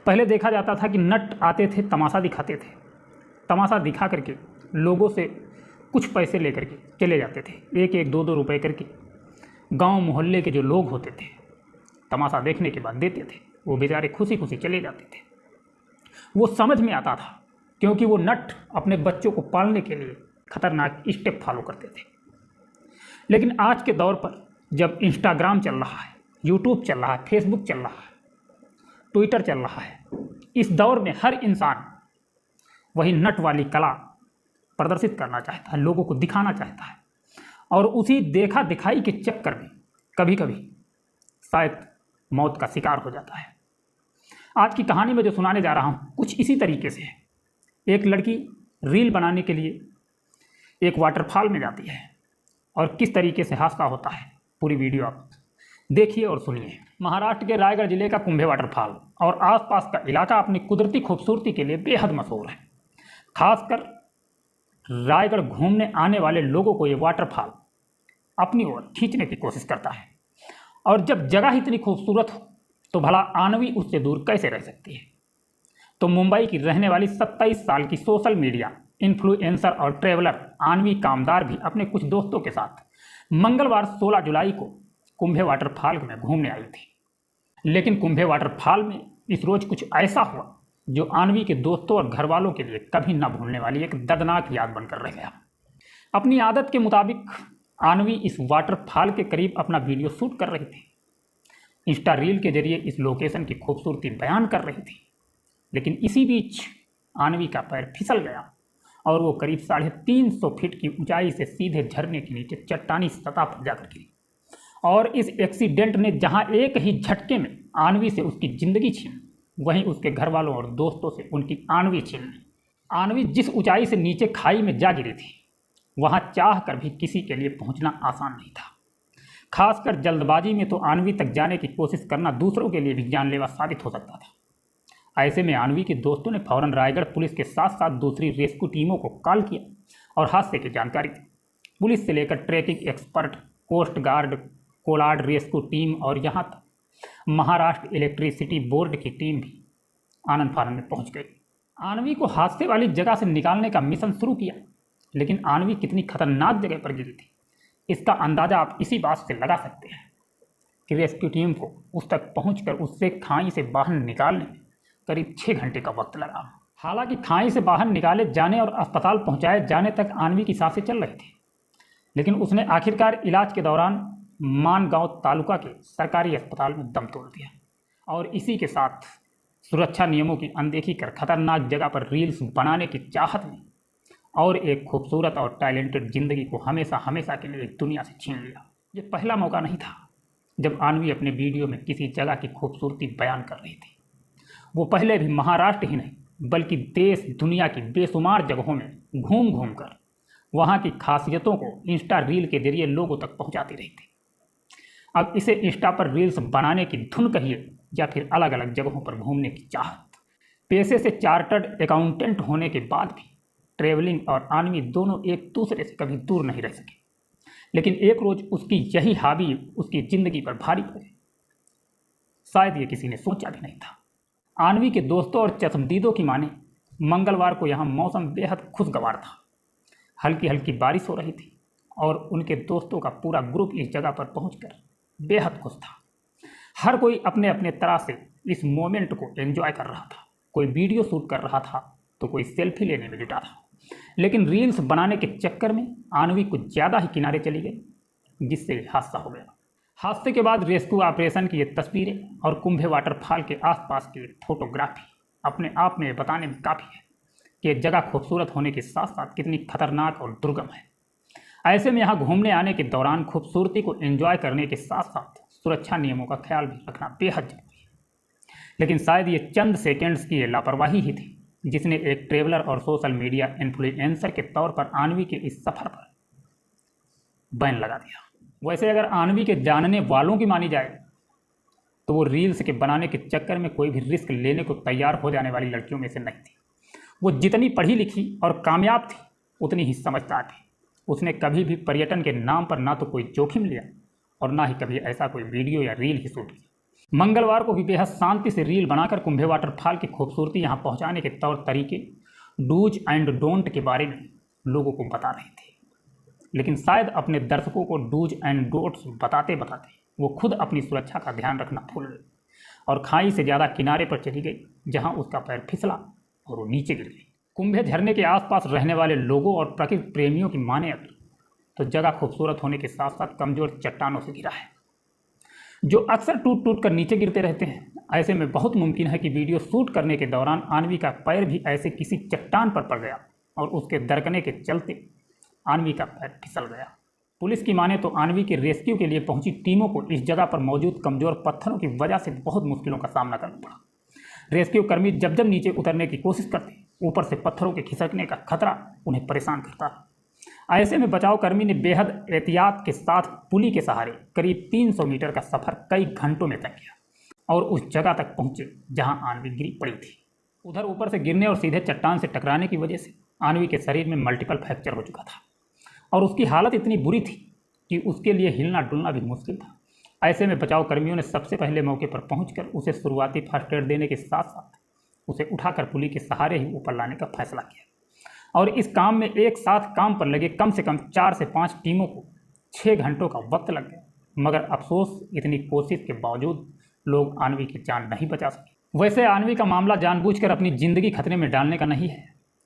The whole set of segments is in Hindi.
पहले देखा जाता था कि नट आते थे, तमाशा दिखाते थे, तमाशा दिखा करके लोगों से कुछ पैसे लेकर के चले जाते थे, 1-1, 2-2 रुपये करके। गांव मोहल्ले के जो लोग होते थे तमाशा देखने के बाद देते थे, वो बेचारे खुशी खुशी चले जाते थे। वो समझ में आता था क्योंकि वो नट अपने बच्चों को पालने के लिए खतरनाक स्टेप फॉलो करते थे। लेकिन आज के दौर पर जब इंस्टाग्राम चल रहा है, यूट्यूब चल रहा है, फेसबुक चल रहा है, ट्विटर चल रहा है, इस दौर में हर इंसान वही नट वाली कला प्रदर्शित करना चाहता है, लोगों को दिखाना चाहता है, और उसी देखा दिखाई के चक्कर में कभी कभी शायद मौत का शिकार हो जाता है। आज की कहानी में जो सुनाने जा रहा हूँ कुछ इसी तरीके से है। एक लड़की रील बनाने के लिए एक वाटरफॉल में जाती है और किस तरीके से हादसा होता है, पूरी वीडियो आप देखिए और सुनिए। महाराष्ट्र के रायगढ़ जिले का कुंभे वाटरफॉल और आसपास का इलाका अपनी कुदरती खूबसूरती के लिए बेहद मशहूर है। खासकर रायगढ़ घूमने आने वाले लोगों को ये वाटरफॉल अपनी ओर खींचने की कोशिश करता है, और जब जगह इतनी खूबसूरत हो तो भला आनवी उससे दूर कैसे रह सकती है। तो मुंबई की रहने वाली 27 साल की सोशल मीडिया इन्फ्लुएंसर और ट्रैवलर आनवी कामदार भी अपने कुछ दोस्तों के साथ मंगलवार 16 जुलाई को कुंभे वाटरफॉल में घूमने आई थी। लेकिन कुंभे वाटरफॉल में इस रोज कुछ ऐसा हुआ जो आनवी के दोस्तों और घर वालों के लिए कभी न भूलने वाली एक दर्दनाक याद बनकर रह गया। अपनी आदत के मुताबिक आनवी इस वाटरफॉल के करीब अपना वीडियो शूट कर रही थी, इंस्टा रील के जरिए इस लोकेशन की खूबसूरती बयान कर रही थी। लेकिन इसी बीच आनवी का पैर फिसल गया और वो करीब 350 फीट की ऊंचाई से सीधे झरने के नीचे चट्टानी सतह पर जाकर गिरी, और इस एक्सीडेंट ने जहां एक ही झटके में आनवी से उसकी जिंदगी छीन, वहीं उसके घर वालों और दोस्तों से उनकी आनवी छीन ली। आनवी जिस ऊंचाई से नीचे खाई में जा गिरी थी वहां चाह कर भी किसी के लिए पहुंचना आसान नहीं था। खासकर जल्दबाजी में तो आनवी तक जाने की कोशिश करना दूसरों के लिए भी जानलेवा साबित हो सकता था। ऐसे में आनवी के दोस्तों ने फौरन रायगढ़ पुलिस के साथ साथ दूसरी रेस्क्यू टीमों को कॉल किया और हादसे की जानकारी दी। पुलिस से लेकर tracking expert, coast guard, Kolad rescue team और यहाँ तक महाराष्ट्र इलेक्ट्रिसिटी बोर्ड की टीम भी आनंद फानन में पहुँच गई। आनवी को हादसे वाली जगह से निकालने का मिशन शुरू किया, लेकिन आनवी कितनी खतरनाक जगह पर गिरी थी इसका अंदाज़ा आप इसी बात से लगा सकते हैं कि रेस्क्यू टीम को उस तक पहुंचकर उससे खाई से बाहर निकालने में करीब 6 घंटे का वक्त लगा। हालांकि खाई से बाहर निकाले जाने और अस्पताल पहुंचाए जाने तक आनवी की सांसें चल रही थी, लेकिन उसने आखिरकार इलाज के दौरान मानगांव तालुका के सरकारी अस्पताल में दम तोड़ दिया। और इसी के साथ सुरक्षा नियमों की अनदेखी कर खतरनाक जगह पर रील्स बनाने की चाहत में और एक खूबसूरत और टैलेंटेड जिंदगी को हमेशा हमेशा के लिए दुनिया से छीन लिया। ये पहला मौका नहीं था जब आनवी अपने वीडियो में किसी जगह की खूबसूरती बयान कर रही थी। वो पहले भी महाराष्ट्र ही नहीं बल्कि देश दुनिया की बेशुमार जगहों में घूम घूम कर वहाँ की खासियतों को इंस्टा रील के जरिए लोगों तक पहुँचाती रही थी। अब इसे इंस्टा पर रील्स बनाने की धुन कहिए या फिर अलग अलग जगहों पर घूमने की चाहत। पेशे से चार्टर्ड अकाउंटेंट होने के बाद भी ट्रैवलिंग और आनवी दोनों एक दूसरे से कभी दूर नहीं रह सके, लेकिन एक रोज उसकी यही हॉबी उसकी जिंदगी पर भारी पड़े। शायद ये किसी ने सोचा भी नहीं था। आनवी के दोस्तों और चश्मदीदों की माने मंगलवार को यहाँ मौसम बेहद खुशगवार था। हल्की हल्की बारिश हो रही थी और उनके दोस्तों का पूरा ग्रुप इस जगह पर पहुंचकर बेहद खुश था। हर कोई अपने अपने तरह से इस मोमेंट को एंजॉय कर रहा था। कोई वीडियो शूट कर रहा था तो कोई सेल्फी लेने में जुटा था, लेकिन रील्स बनाने के चक्कर में आनवी कुछ ज़्यादा ही किनारे चली गई, जिससे हादसा हो गया। हादसे के बाद रेस्क्यू ऑपरेशन की ये तस्वीरें और कुंभे वाटरफॉल के आसपास की फोटोग्राफी अपने आप में बताने में काफ़ी है कि ये जगह खूबसूरत होने के साथ साथ कितनी खतरनाक और दुर्गम है। ऐसे में यहाँ घूमने आने के दौरान खूबसूरती को एंजॉय करने के साथ साथ सुरक्षा नियमों का ख्याल भी रखना बेहद जरूरी है। लेकिन शायद ये चंद सेकेंड्स की ये लापरवाही ही थी जिसने एक ट्रैवलर और सोशल मीडिया इन्फ्लुएंसर के तौर पर आनवी के इस सफ़र पर बैन लगा दिया। वैसे अगर आनवी के जानने वालों की मानी जाए तो वो रील्स के बनाने के चक्कर में कोई भी रिस्क लेने को तैयार हो जाने वाली लड़कियों में से नहीं थी। वो जितनी पढ़ी लिखी और कामयाब थी उतनी ही समझदार थी। उसने कभी भी पर्यटन के नाम पर ना तो कोई जोखिम लिया और ना ही कभी ऐसा कोई वीडियो या रील ही शूट किया। मंगलवार को भी बेहद शांति से रील बनाकर कुंभे वाटरफॉल की खूबसूरती यहाँ पहुँचाने के तौर तरीके, डूज एंड डोंट के बारे में लोगों को बता रहे थे। लेकिन शायद अपने दर्शकों को डूज एंड डोंट्स बताते बताते वो खुद अपनी सुरक्षा का ध्यान रखना भूल गई और खाई से ज़्यादा किनारे पर चली गई, जहाँ उसका पैर फिसला और वो नीचे गिर गई। कुंभे झरने के आसपास रहने वाले लोगों और प्रकृति प्रेमियों की माने तो जगह खूबसूरत होने के साथ साथ कमज़ोर चट्टानों से घिरा है, जो अक्सर टूट टूट कर नीचे गिरते रहते हैं। ऐसे में बहुत मुमकिन है कि वीडियो शूट करने के दौरान आन्वी का पैर भी ऐसे किसी चट्टान पर पड़ गया और उसके दरकने के चलते आन्वी का पैर फिसल गया। पुलिस की माने तो आन्वी के रेस्क्यू के लिए पहुंची टीमों को इस जगह पर मौजूद कमज़ोर पत्थरों की वजह से बहुत मुश्किलों का सामना करना पड़ा। रेस्क्यू कर्मी जब जब नीचे उतरने की कोशिश करते, ऊपर से पत्थरों के खिसकने का खतरा उन्हें परेशान करता। ऐसे में बचाव कर्मी ने बेहद एहतियात के साथ पुली के सहारे करीब 300 मीटर का सफ़र कई घंटों में तय किया और उस जगह तक पहुंचे जहां आन्वी गिरी पड़ी थी। उधर ऊपर से गिरने और सीधे चट्टान से टकराने की वजह से आन्वी के शरीर में मल्टीपल फ्रैक्चर हो चुका था और उसकी हालत इतनी बुरी थी कि उसके लिए हिलना डुलना भी मुश्किल था। ऐसे में बचाव कर्मियों ने सबसे पहले मौके पर पहुंचकर उसे शुरुआती फर्स्ट एड देने के साथ साथ उसे उठाकर पुली के सहारे ही ऊपर लाने का फैसला किया और इस काम में एक साथ काम पर लगे कम से कम 4 से 5 टीमों को 6 घंटों का वक्त लग गया। मगर अफसोस इतनी कोशिश के बावजूद लोग आन्वी की जान नहीं बचा सके। वैसे आन्वी का मामला जानबूझकर अपनी ज़िंदगी खतरे में डालने का नहीं है,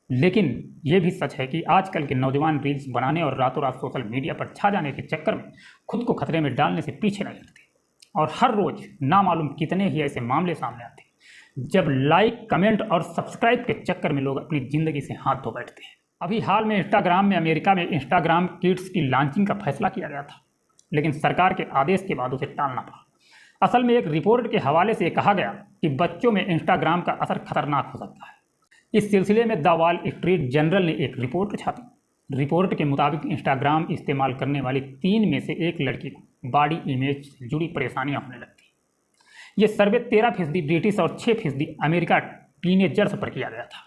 लेकिन ये भी सच है कि आजकल के नौजवान रील्स बनाने और रातों रात सोशल मीडिया पर छा जाने के चक्कर में खुद को खतरे में डालने से पीछे नहीं हटते और हर रोज़ नामालूम कितने ही ऐसे मामले सामने आते हैं जब लाइक, कमेंट और सब्सक्राइब के चक्कर में लोग अपनी ज़िंदगी से हाथ धो बैठते हैं। अभी हाल में इंस्टाग्राम में अमेरिका में इंस्टाग्राम किड्स की लॉन्चिंग का फैसला किया गया था, लेकिन सरकार के आदेश के बाद उसे टालना पड़ा। असल में एक रिपोर्ट के हवाले से कहा गया कि बच्चों में इंस्टाग्राम का असर खतरनाक हो सकता है। इस सिलसिले में द वॉल स्ट्रीट जर्नल ने एक रिपोर्ट छापी। रिपोर्ट के मुताबिक इंस्टाग्राम इस्तेमाल करने वाली 3 में से 1 लड़की को बॉडी इमेज से जुड़ी परेशानियां होने लगती। ये सर्वे 13% ब्रिटिश और 6% अमेरिका टीनेजर्स पर किया गया था।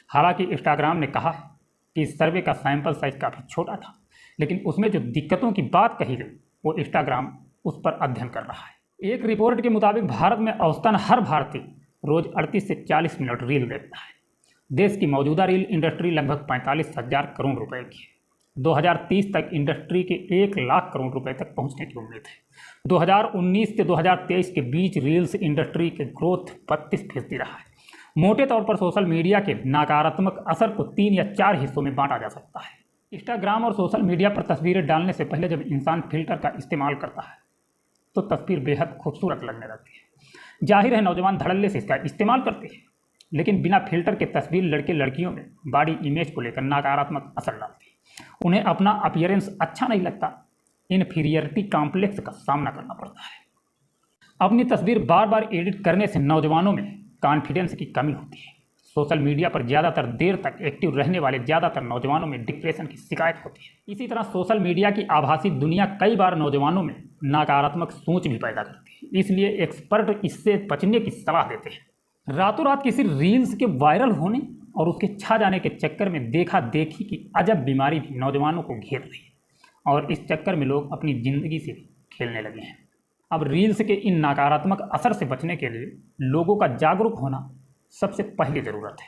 हालांकि इंस्टाग्राम ने कहा कि इस सर्वे का सैंपल साइज काफ़ी छोटा था, लेकिन उसमें जो दिक्कतों की बात कही गई वो इंस्टाग्राम उस पर अध्ययन कर रहा है। एक रिपोर्ट के मुताबिक भारत में औसतन हर भारतीय रोज़ 38 से 40 मिनट रील देखता है। देश की मौजूदा रील इंडस्ट्री लगभग 45,000 करोड़ रुपए की है। 2030 तक इंडस्ट्री के 1 लाख करोड़ रुपए तक पहुंचने की उम्मीद है। 2019 से 2023 के बीच रील्स इंडस्ट्री के ग्रोथ 32% रहा है। मोटे तौर पर सोशल मीडिया के नकारात्मक असर को 3 या 4 हिस्सों में बांटा जा सकता है। इंस्टाग्राम और सोशल मीडिया पर तस्वीरें डालने से पहले जब इंसान फिल्टर का इस्तेमाल करता है तो तस्वीर बेहद खूबसूरत लगने लगती है। जाहिर है नौजवान धड़ल्ले से इसका इस्तेमाल करते हैं, लेकिन बिना फिल्टर के तस्वीर लड़के लड़कियों में बॉडी इमेज को लेकर नकारात्मक असर डालती है। उन्हें अपना अपीयरेंस अच्छा नहीं लगता, इन्फीरियरिटी कॉम्प्लेक्स का सामना करना पड़ता है। अपनी तस्वीर बार बार एडिट करने से नौजवानों में कॉन्फिडेंस की कमी होती है। सोशल मीडिया पर ज़्यादातर देर तक एक्टिव रहने वाले ज़्यादातर नौजवानों में डिप्रेशन की शिकायत होती है। इसी तरह सोशल मीडिया की आभासी दुनिया कई बार नौजवानों में नकारात्मक सोच भी पैदा करती है, इसलिए एक्सपर्ट इससे बचने की सलाह देते हैं। रातों रात किसी रील्स के वायरल होने और उसके छा जाने के चक्कर में देखा देखी की अजब बीमारी भी नौजवानों को घेर रही है और इस चक्कर में लोग अपनी ज़िंदगी से भी खेलने लगे हैं। अब रील्स के इन नकारात्मक असर से बचने के लिए लोगों का जागरूक होना सबसे पहली ज़रूरत है।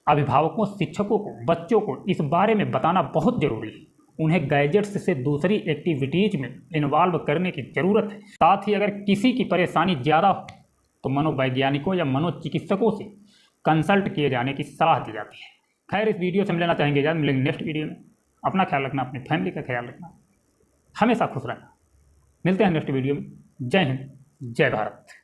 अभिभावकों, शिक्षकों को बच्चों को इस बारे में बताना बहुत ज़रूरी है। उन्हें गैजेट्स से दूसरी एक्टिविटीज़ में इन्वॉल्व करने की ज़रूरत है। साथ ही अगर किसी की परेशानी ज़्यादा हो तो मनोवैज्ञानिकों या मनोचिकित्सकों से कंसल्ट किए जाने की सलाह दी जाती है। खैर, इस वीडियो से हम लेना चाहेंगे यार, मिलेंगे नेक्स्ट वीडियो में। अपना ख्याल रखना, अपनी फैमिली का ख्याल रखना, हमेशा खुश रहना। मिलते हैं नेक्स्ट वीडियो में। जय हिंद, जय भारत।